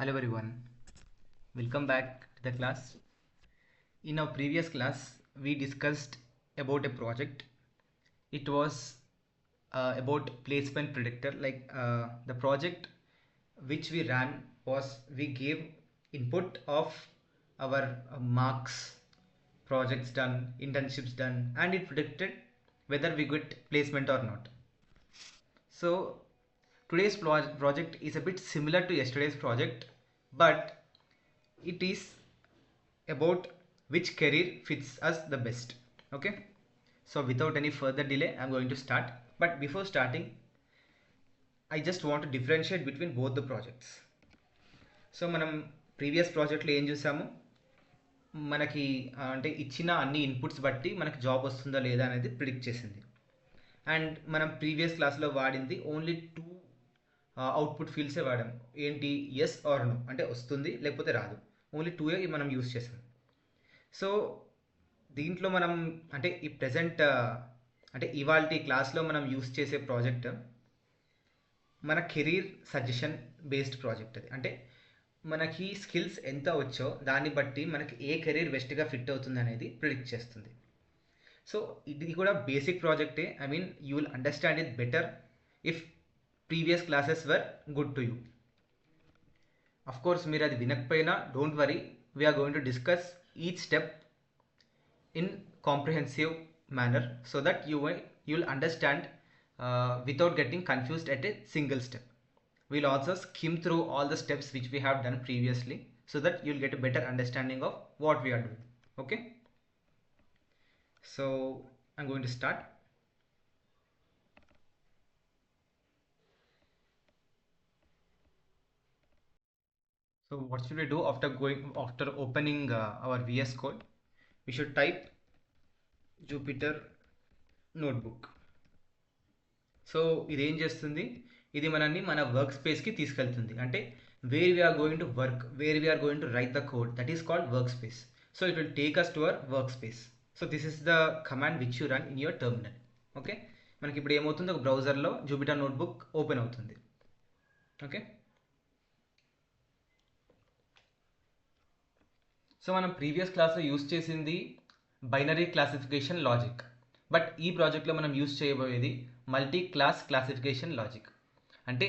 Hello everyone, welcome back to the class. In our previous class, we discussed about a project. It was about placement predictor. The project which we ran was we gave input of our marks, projects done, internships done, and it predicted whether we get placement or not. So today's project is a bit similar to yesterday's project, but it is about which career fits us the best. Okay, so without any further delay, I'm going to start. But before starting, I just want to differentiate between both the projects. So మనం previous ప్రాజెక్ట్లో ఏం చూసాము, మనకి అంటే ఇచ్చిన అన్ని inputs బట్టి మనకి జాబ్ వస్తుందా లేదా అనేది ప్రిడిక్ట్ చేసింది. అండ్ మనం ప్రీవియస్ క్లాస్లో వాడింది ఓన్లీ టూ అవుట్పుట్ ఫీల్డ్సే వాడాం. ఏంటి, ఎస్ ఆర్ నో, అంటే వస్తుంది లేకపోతే రాదు. ఓన్లీ టూ మనం యూస్ చేసాం. సో దీంట్లో మనం అంటే ఈ ప్రజెంట్ అంటే ఇవాల్టి క్లాస్లో మనం యూస్ చేసే ప్రాజెక్ట్ మన కెరీర్ సజెషన్ బేస్డ్ ప్రాజెక్ట్. అది అంటే మనకి స్కిల్స్ ఎంత వచ్చో దాన్ని బట్టి మనకి ఏ కెరీర్ బెస్ట్గా ఫిట్ అవుతుంది అనేది ప్రిడిక్ట్ చేస్తుంది. సో ఇది కూడా బేసిక్ ప్రాజెక్టే. I mean you will understand it better if previous classes were good to you. Of course మీరు అది వినకపోయినా don't worry, we're going to discuss each step in comprehensive manner so that you'll understand without getting confused at a single step. We'll also skim through all the steps which we have done previously so that you'll get a better understanding of what we are doing. Okay, so I'm going to start. So what should we do after opening our VS Code? We should type Jupyter notebook. So ఇది ఏం చేస్తుంది, ఇది మనల్ని మన work స్పేస్కి తీసుకెళ్తుంది. అంటే where we're going to work, where we're going to write the code, that is called work space. So it will take us to our work space. So this is the command which you run in your terminal. Okay, మనకి ఇప్పుడు ఏమవుతుంది, ఒక బ్రౌజర్లో Jupyter notebook open అవుతుంది. Okay, so మనం previous క్లాస్లో use చేసింది binary classification logic, but ఈ ప్రాజెక్ట్లో మనం యూస్ చేయబోయేది మల్టీ క్లాస్ క్లాసిఫికేషన్ లాజిక్. అంటే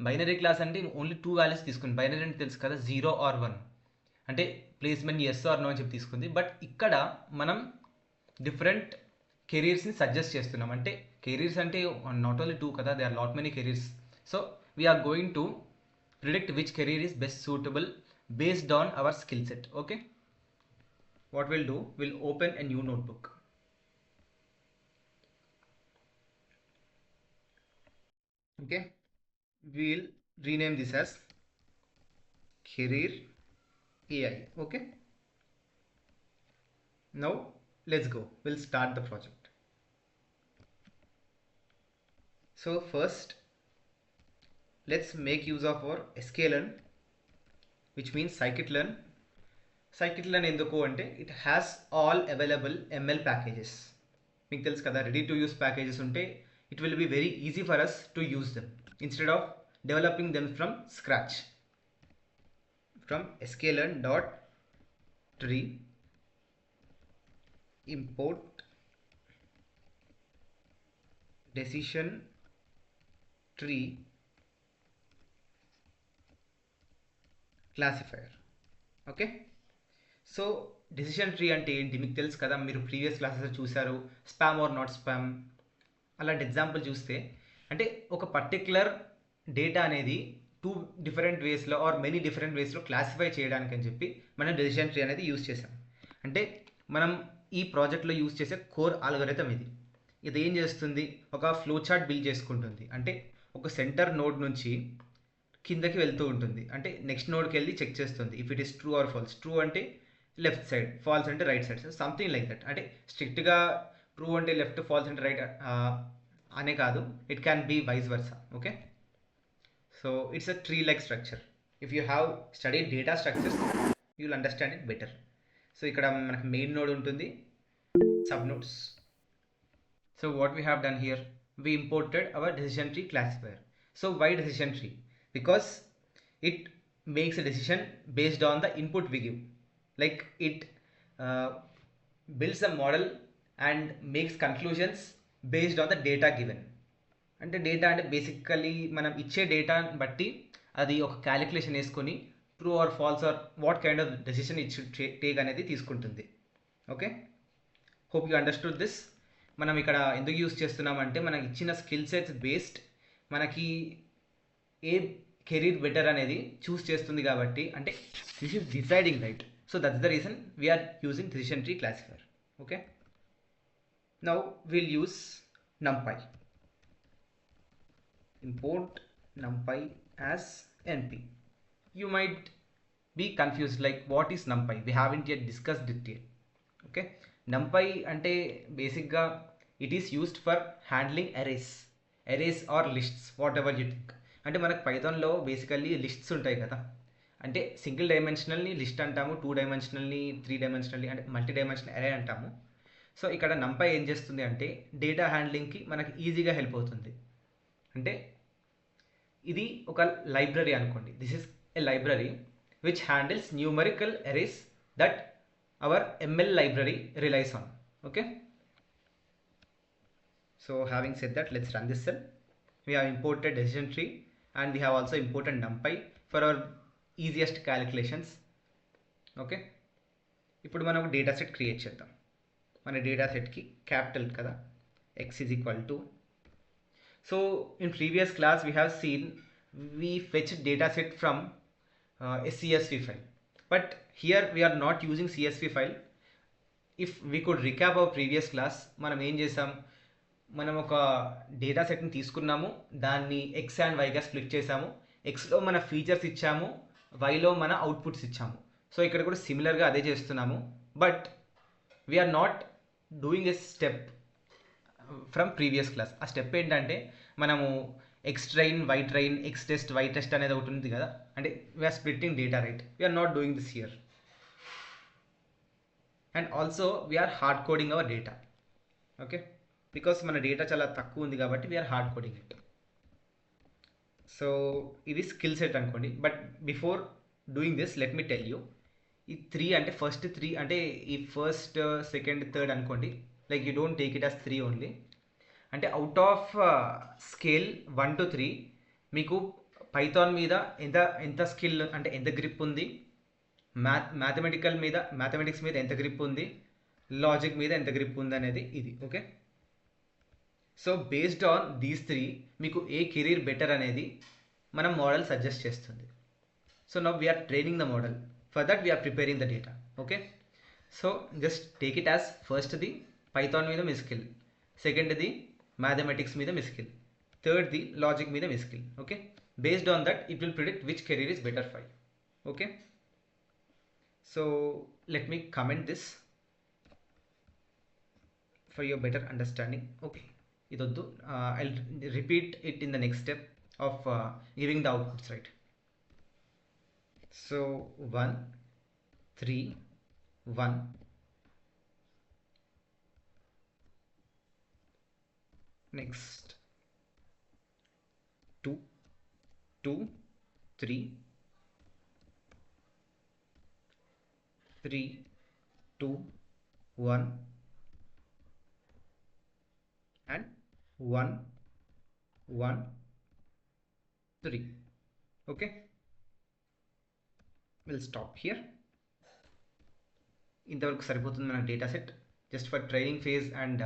బైనరీ క్లాస్ అంటే ఓన్లీ టూ వాల్యూస్ తీసుకుంది. బైనరీ అంటే తెలుసు కదా, 0 or 1, అంటే ప్లేస్మెంట్ ఎస్ ఆర్ నో అని చెప్పి తీసుకుంది. బట్ ఇక్కడ మనం డిఫరెంట్ కెరీర్స్ని సజెస్ట్ చేస్తున్నాం. అంటే కెరీర్స్ అంటే నాట్ ఓన్లీ టూ కదా, they are lot many careers. So we're going to predict which career is best suitable based on our skill set. Okay, what we'll do, we'll open a new notebook. Okay, we'll rename this as career AI. Okay, now let's go, we'll start the project. So first let's make use of our sklearn, which means scikit-learn. Scikit-learn ఎందుకు అంటే it has all available ML packages. మీకు తెలుసు కదా, ready to use packages ఉంటే it will be very easy for us to use them instead of developing them from scratch. From sklearn.tree import decision tree classifier. Okay, so decision tree అంటే ఏంటి మీకు తెలుసు కదా, మీరు ప్రీవియస్ క్లాసెస్ చూశారు. Spam or not spam అలాంటి example చూస్తే, అంటే ఒక పర్టిక్యులర్ డేటా అనేది టూ డిఫరెంట్ వేస్లో ఆర్ మెనీ డిఫరెంట్ వేస్లో క్లాసిఫై చేయడానికి అని చెప్పి మనం డెసిషన్ ట్రీ అనేది యూస్ చేసాం. అంటే మనం ఈ ప్రాజెక్ట్లో యూస్ చేసే కోర్ ఆల్గోరిథం ఇది. ఇది ఏం చేస్తుంది, ఒక ఫ్లో చార్ట్ బిల్డ్ చేసుకుంటుంది. అంటే ఒక సెంటర్ నోడ్ నుంచి కిందకి వెళ్తూ ఉంటుంది. అంటే నెక్స్ట్ నోడ్కి వెళ్ళి చెక్ చేస్తుంది if it is true or false. True అంటే లెఫ్ట్ సైడ్, ఫాల్స్ అంటే right side, something like that. అంటే స్ట్రిక్ట్గా ట్రూ అంటే లెఫ్ట్, ఫాల్స్ అంటే రైట్ అనే కాదు, it can be vice versa. Okay, so it's a tree like structure. If you have study data structures you will understand it better. So ఇక్కడ మనకు main node ఉంటుంది, sub nodes. So what we have done here, we imported our decision tree classifier. So why decision tree? Because it makes a decision based on the input we give. Like it uh, builds a model and makes conclusions based on the data given. అంటే data అంటే basically మనం ఇచ్చే డేటాని బట్టి అది ఒక calculation వేసుకొని true or false or what kind of decision it should take అనేది తీసుకుంటుంది. Okay, hope you understood this. మనం ఇక్కడ ఎందుకు యూస్ చేస్తున్నామంటే మనకి ఇచ్చిన స్కిల్ సెట్స్ బేస్డ్ మనకి ఏ కెరీర్ బెటర్ అనేది చూస్ చేస్తుంది కాబట్టి, అంటే this is deciding right. So that's the reason we're using decision tree classifier. Okay, now will use numpy. Import numpy as np. You might be confused like what is numpy, we haven't yet discussed it yet. Okay, numpy ante basic ga it is used for handling arrays or lists, whatever you think. అంటే మనకు పైథాన్లో basically lists ఉంటాయి కదా, అంటే single డైమెన్షనల్ని list అంటాము, 2 డైమెన్షనల్ని 3 డైమెన్షనల్ని అంటే multi dimensional అరే అంటాము. So ఇక్కడ నంపై ఏం చేస్తుంది అంటే డేటా హ్యాండ్లింగ్కి మనకి ఈజీగా హెల్ప్ అవుతుంది. అంటే ఇది ఒక లైబ్రరీ అనుకోండి, this is a library which handles numerical arrays that hour ML library relies on. Okay, so having said that, let's run this cell. We have imported decision tree and we have also imported numpy for our easiest calculations. Okay, ఇప్పుడు మనం ఒక data set create చేద్దాం. మన data సెట్కి capital కదా, x is equal to, so in previous class we have seen we fetched data set from a CSV file, but here we are not using CSV file. If we could recap our previous class, మనం ఏం చేసాం, మనం ఒక data సెట్ని తీసుకున్నాము, దాన్ని X and వైగా split చేసాము. ఎక్స్లో మన ఫీచర్స్ ఇచ్చాము, వైలో మన అవుట్పుట్స్ ఇచ్చాము. సో ఇక్కడ కూడా సిమిలర్గా అదే చేస్తున్నాము, but we're not doing a step from previous class. ఆ స్టెప్ ఏంటంటే మనము x train y train x test y test అనేది ఒకటి ఉంది కదా, అంటే we're splitting data right. We're not doing this here. And also we're hard coding our data. Okay, because మన data చాలా తక్కువ ఉంది కాబట్టి we're hard coding it. So ఇది స్కిల్ సెట్ అనుకోండి, but before doing this let me tell you, ఈ 3 అంటే first 3 అంటే ఈ ఫస్ట్ సెకండ్ థర్డ్ అనుకోండి, like you don't take it as 3 only. అంటే అవుట్ ఆఫ్ స్కేల్ 1 to 3 మీకు పైథాన్ మీద ఎంత స్కిల్ అంటే ఎంత గ్రిప్ ఉంది, మ్యాథమెటిక్స్ మీద ఎంత గ్రిప్ ఉంది, లాజిక్ మీద ఎంత గ్రిప్ ఉంది అనేది ఇది. Okay, so based on these 3 మీకు ఏ కెరీర్ బెటర్ అనేది మనం మోడల్ సజెస్ట్ చేస్తుంది. So now we're training the model, for that we're preparing the data. Okay, so just take it as ఫస్ట్ది పైథాన్ మీద మీ స్కిల్, సెకండ్ది మ్యాథమెటిక్స్ మీద మీ స్కిల్, థర్డ్ది లాజిక్ మీద మీ skill. Okay, based on that it will predict which career is better for you. Okay, so let me comment this for your better understanding. Okay, idoddu I'll repeat it in the next step of giving the outputs, right? So 1 3 1, next 2 2 3 3 2 1 and 1 1 3. Okay, we'll stop here. ఇంతవరకు సరిపోతుంది మన data set, just for training phase and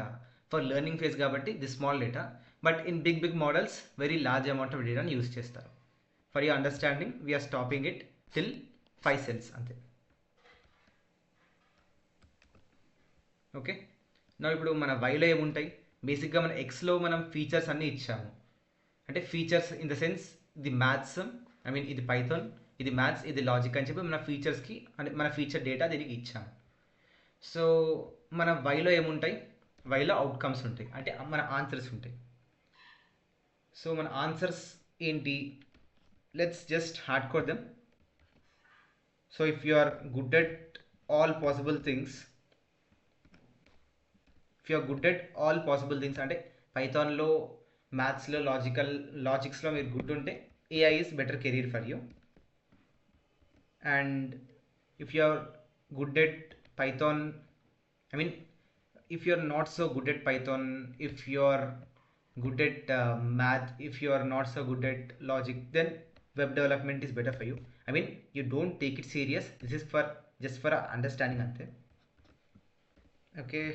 for learning phase కాబట్టి this small data, but in big models very large amount of డేటాని use చేస్తారు. For your understanding we're stopping it till 5 cells అంతే. Okay, నా ఇప్పుడు మన వైలో ఏముంటాయి, బేసిక్గా మన ఎక్స్లో మనం ఫీచర్స్ అన్నీ ఇచ్చాము. అంటే ఫీచర్స్ ఇన్ ద సెన్స్ ఇది మ్యాథ్స్, ఐ మీన్ ఇది పైథాన్, ఇది మ్యాథ్స్, ఇది లాజిక్ అని చెప్పి మన ఫీచర్స్కి అంటే మన ఫీచర్ డేటా దీనికి ఇచ్చాము. సో మన వైలో ఏముంటాయి, వైలో అవుట్కమ్స్ ఉంటాయి, అంటే మన ఆన్సర్స్ ఉంటాయి. సో మన ఆన్సర్స్ ఏంటి, let's just hard code them. So if you are good at all possible things, if you are good at all possible things అంటే పైథాన్లో మ్యాథ్స్లో లాజిక్స్లో మీరు గుడ్ ఉంటే AI is better career for you. and if you're good at Python, I mean, if you're not so good at Python, if you're good at math, if you are not so good at logic, then web development is better for you. I mean, you don't take it serious. This is for just for understanding ante. Okay,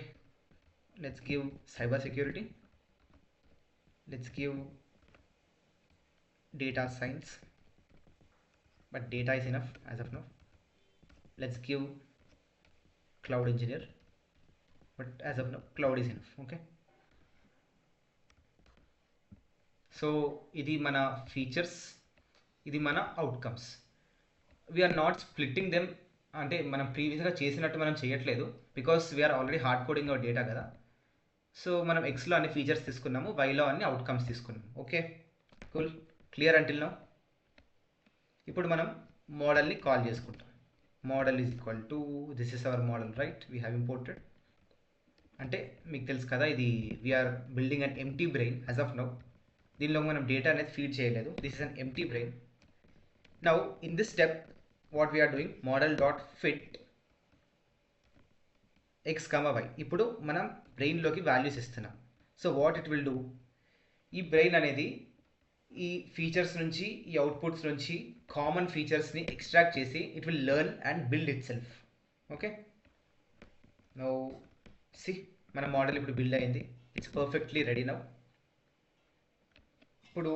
let's give cyber security. Let's give data science, but data is enough as of now. Let's give cloud engineer, but as of now cloud is enough. Okay, so ఇది మన features, ఇది మన outcomes. We're not splitting them, అంటే మనం ప్రీవియస్గా చేసినట్టు మనం చేయట్లేదు, because we're already hard coding our data కదా. సో మనం ఎక్స్లో అన్ని ఫీచర్స్ తీసుకున్నాము, వైలో అన్ని అవుట్కమ్స్ తీసుకున్నాము. Okay, cool, clear until now. ఇప్పుడు మనం మోడల్ని కాల్ చేసుకుంటాం. Model is equal to this is our model, right? We have imported. అంటే మీకు తెలుసు కదా, ఇది we're building an empty brain as of now. దీనిలో మనం డేటా అనేది ఫీడ్ చేయలేదు. This is an empty brain. Now in this step what we're doing, model dot fit X comma Y. ఇప్పుడు మనం బ్రెయిన్లోకి వాల్యూస్ ఇస్తున్నాం. So what it will do, ఈ brain అనేది ఈ ఫీచర్స్ నుంచి, ఈ అవుట్పుట్స్ నుంచి కామన్ ఫీచర్స్ని ఎక్స్ట్రాక్ట్ చేసి it will learn and build itself. Okay, now see మన మోడల్ ఇప్పుడు బిల్డ్ అయింది. It's perfectly ready now. ఇప్పుడు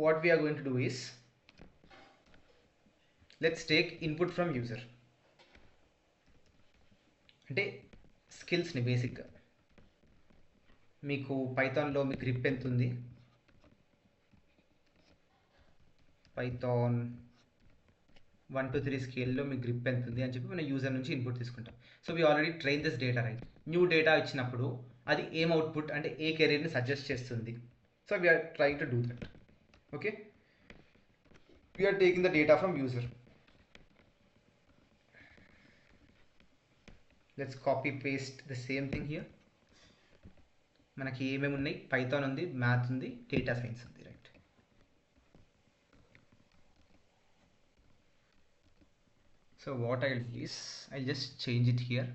what we're going to do is, let's take input from user. అంటే స్కిల్స్ని బేసిక్గా మీకు పైథాన్లో మీ గ్రిప్ ఎంత ఉంది, పైథాన్ 1 to 3 స్కేల్లో మీ గ్రిప్ ఎంత ఉంది అని చెప్పి మనం యూజర్ నుంచి ఇన్పుట్ తీసుకుంటాం. So we already train this data, right? New data ఇచ్చినప్పుడు అది ఏం అవుట్పుట్ అంటే ఏ కెరీర్ని సజెస్ట్ చేస్తుంది. So we're trying to do that. Okay, we're taking the data from user. Let's copy paste the same thing here. మనకి ఏమేమి ఉన్నాయి, పైథాన్ ఉంది, మ్యాథ్ ఉంది, డేటా సైన్స్ ఉంది, right? So what I will do is I'll just change it here.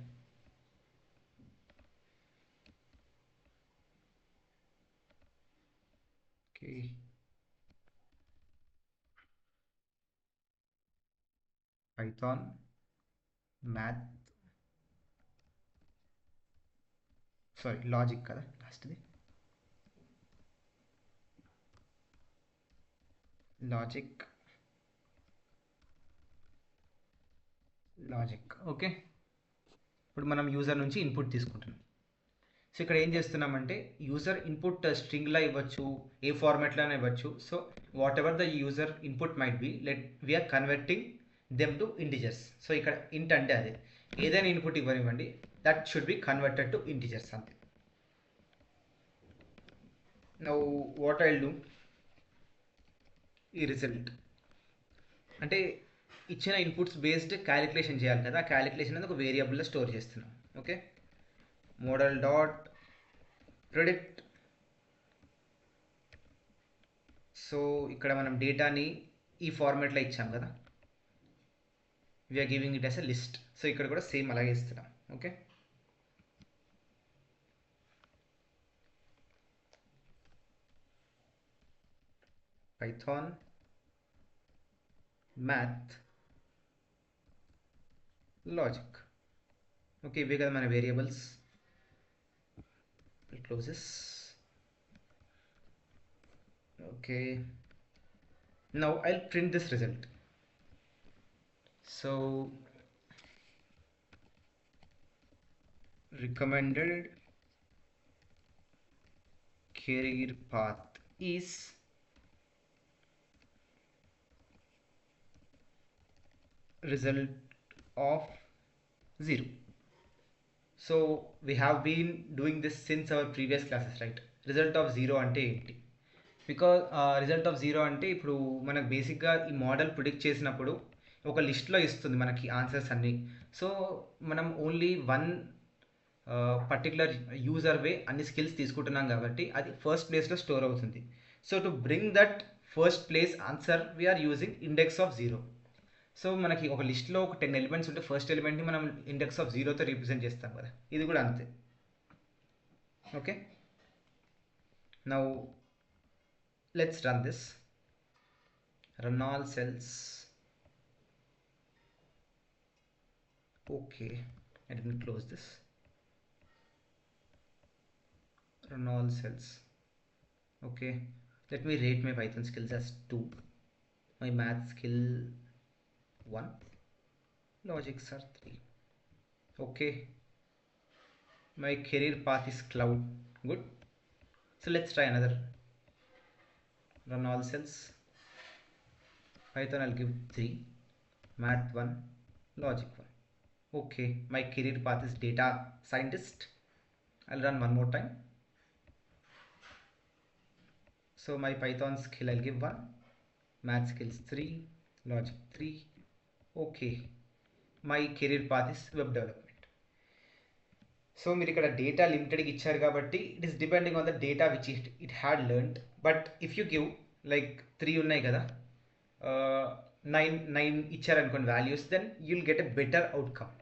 Okay, Python, math, sorry, logic kada lastది, logic. Okay, ఇప్పుడు మనం user నుంచి ఇన్పుట్ తీసుకుంటున్నాం. సో ఇక్కడ ఏం చేస్తున్నామంటే, యూజర్ ఇన్పుట్ స్ట్రింగ్లా ఇవ్వచ్చు, ఏ ఫార్మాట్లోనే ఇవ్వచ్చు. So whatever the user input might be, let we're converting them to integers. So ఇక్కడ ఇంట్ అంటే అదే, ఏదైనా ఇన్పుట్ ఇవ్వనివ్వండి, that should be converted to integers అంతే. Now what I will do, ఈ రిజల్ట్ అంటే ఇచ్చిన ఇన్పుట్స్ బేస్డ్ క్యాలిక్యులేషన్ చేయాలి కదా, ఆ క్యాలిక్యులేషన్ అనేది ఒక వేరియబుల్లో స్టోర్ చేస్తున్నాం. Okay, model dot predict. So ఇక్కడ మనం డేటాని ఈ ఫార్మాట్లో ఇచ్చాం కదా, we're giving it as a list. So ఇక్కడ కూడా సేమ్ అలాగే ఇస్తున్నాం. Okay, Python, math, logic. Okay, ఇవే కదా మన వేరియబుల్స్. Closes. Okay, now I'll print this result. So recommended career path is result of 0. So we have been doing this since our previous classes, right? Result of 0 అంటే ఏంటి? Because result of 0 అంటే ఇప్పుడు మనకు బేసిక్గా ఈ మోడల్ ప్రిడిక్ట్ చేసినప్పుడు ఒక లిస్ట్లో ఇస్తుంది మనకి ఆన్సర్స్ అన్నీ. సో మనం ఓన్లీ వన్ పర్టికులర్ యూజర్ వే అన్ని స్కిల్స్ తీసుకుంటున్నాం కాబట్టి అది ఫస్ట్ ప్లేస్లో స్టోర్ అవుతుంది. So to bring that first place answer we're using index of 0. So మనకి ఒక లిస్ట్లో ఒక 10 ఎలిమెంట్స్ ఉంటే ఫస్ట్ ఎలిమెంట్ని మనం ఇండెక్స్ ఆఫ్ 0తో రిప్రజెంట్ చేస్తాం కదా, ఇది కూడా అంతే. Okay, now let's run this. Run all cells. Okay, I didn't close this. Run all cells. Okay, let me rate my Python skills as 2, my math skill 1, logics are 3. Okay, my career path is cloud. Good. So let's try another. Run all cells. Python I'll give 3, math 1, logic 1. Okay, my career path is data scientist. I'll run one more time. So my Python skill I'll give 1, math skills 3, logic 3. Okay, my career path is web development. So మీరు ఇక్కడ data లిమిటెడ్గా ఇచ్చారు కాబట్టి it is depending on the data which it had learned. But if you give like 3 ఉన్నాయి కదా, 9 ఇచ్చారనుకోండి values, then you'll get a better outcome.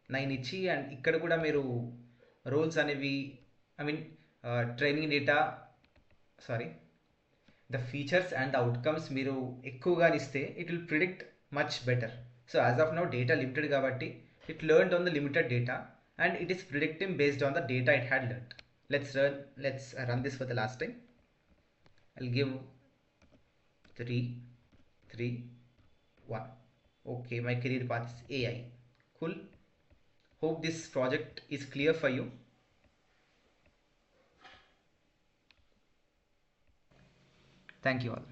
9 ఇచ్చి and ఇక్కడ కూడా మీరు రోల్స్ అనేవి, I mean training data, sorry, the features and the outcomes మీరు ఎక్కువగా ఇస్తే it will predict much better. So as of now data limited కాబట్టి it learned on the limited data and it is predicting based on the data it had learned. Let's run this for the last time. I'll give 3, 3, 1. Okay, my career path is AI. Cool. Hope this project is clear for you. Thank you all.